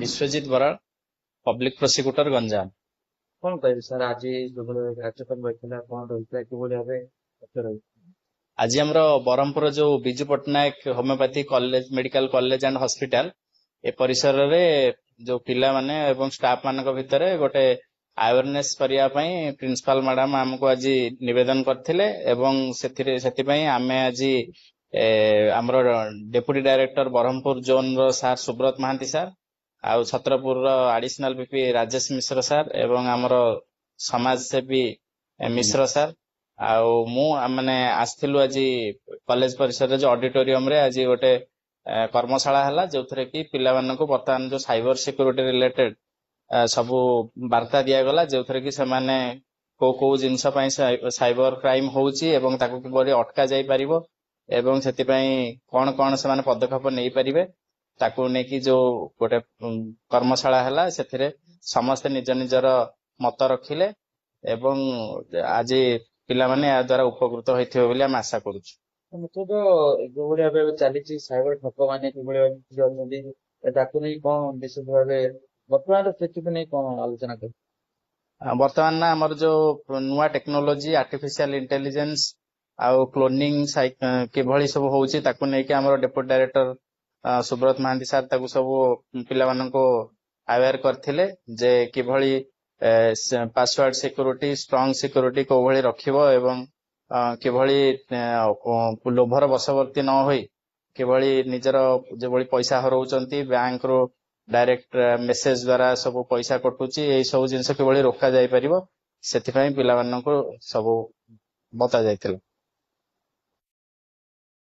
Biswajit Baral, public prosecutor, Ganjam. କଣ କହିବି sir, ଆଜି ଯୋଉଭଳି କାର୍ଯ୍ୟକ୍ରମ ରହିଥିଲା କଣ ରହିଥିଲା, କିଭଳି ଭାବେ ତଥ୍ୟ ରହିଥିଲା? ଆଜି ଆମର ବ୍ରହ୍ମପୁର ଯୋଉ Biju Patnaik homeopathy college, medical college and hospital, ଏ ପରିସରରେ ଯୋଉ ପିଲାମାନେ ଏବଂ ଷ୍ଟାଫ ମାନଙ୍କ ଭିତରେ ଗୋଟେ ଆୱାରନେସ କରିବା ପାଇଁ ପ୍ରିନ୍ସିପାଲ ମ୍ୟାଡାମ ଆମକୁ ଆଜି ନିବେଦନ କରିଥିଲେ ଏବଂ ସେଥିପାଇଁ ଆମେ ଆଜି ଆମର ଡେପୁଟି ଡାଇରେକ୍ଟର ବ୍ରହ୍ମପୁର ଜୋନ ର ସାର୍ ସୁବ୍ରତ ମହାନ୍ତି ସାର୍, ଆଉ ଛତ୍ରପୁରର additional PP Rajesh Mishra sir ଏବଂ ଆମର ସମାଜସେବୀ ମିଶ୍ର ସାର୍ ଆଉ ମୁଁ ମାନେ ଆସିଥିଲୁ ଆଜି କଲେଜ ପରିସରରେ ଯୋଉ ଅଡିଟୋରିୟମ ରେ ଆଜି ଗୋଟେ କର୍ମଶାଳା ହେଲା, ଯୋଉଥିରେ କି ପିଲାମାନଙ୍କୁ ବର୍ତ୍ତମାନ ଯୋଉ ସାଇବର ସିକ୍ୟୁରିଟି ରିଲେଟେଡ ସବୁ ବାର୍ତ୍ତା ଦିଆଗଲା, ଯୋଉଥିରେ କି ସେମାନେ କୋଉ କୋଉ ଜିନିଷ ପାଇଁ ସାଇବର କ୍ରାଇମ ହଉଛି ଏବଂ ତାକୁ କିପରି ଅଟକା ଯାଇ ପାରିବ ଏବଂ ସେଥିପାଇଁ କଣ କଣ ସେମାନେ ପଦକ୍ଷେପ ନେଇପାରିବେ, ତାକୁ ନେଇକି ଯୋଉ ଗୋଟେ କର୍ମଶାଳା ହେଲା, ସେଥିରେ ସମସ୍ତେ ନିଜ ନିଜର ମତ ରଖିଲେ ଏବଂ ଆଜି ପିଲାମାନେ ଏହା ଦ୍ୱାରା ଉପକୃତ ହୋଇଥିବେ ବୋଲି ଆମେ ଆଶା କରୁଛୁ। ମୁଖ୍ୟତଃ ଯୋଉଭଳି ଭାବେ ଏବେ ଚାଲିଛି ସାଇବର ଠକ ମାନେ କିଭଳି ଭାବେ ଅଛନ୍ତି, ତାକୁ ନେଇ କଣ ବିଶେଷ ଭାବେ ବର୍ତ୍ତମାନର ସ୍ଥିତିକୁ ନେଇ କଣ ଆଲୋଚନା କରୁ? ବର୍ତ୍ତମାନ ନା ଆମର ଯୋଉ ନୂଆ ଟେକ୍ନୋଲୋଜି, ଆର୍ଟିଫିସିଆଲ ଇଣ୍ଟେଲିଜେନ୍ସ ଆଉ କ୍ଲୋନିଂ କିଭଳି ସବୁ ହଉଛି, ତାକୁ ନେଇକି ଆମର deputy director Subrata Mohanty sir ତାକୁ ସବୁ ପିଲାମାନଙ୍କୁ ଆୱେର କରିଥିଲେ ଯେ କିଭଳି ପାସୱାର୍ଡ ସିକ୍ୟୁରିଟି, ଷ୍ଟ୍ରଙ୍ଗ ସିକ୍ୟୁରିଟି କୋଉଭଳି ରଖିବ ଏବଂ କିଭଳି ଲୋଭର ବଶବର୍ତ୍ତୀ ନ ହୋଇ କିଭଳି ନିଜର ଯେଭଳି ପଇସା ହରଉଛନ୍ତି, ବ୍ୟାଙ୍କରୁ ଡାଇରେକ୍ଟ ମେସେଜ ଦ୍ଵାରା ସବୁ ପଇସା କଟୁଛି, ଏଇ ସବୁ ଜିନିଷ କିଭଳି ରୋକା ଯାଇପାରିବ, ସେଥିପାଇଁ ପିଲାମାନଙ୍କୁ ସବୁ ବତା ଯାଇଥିଲା।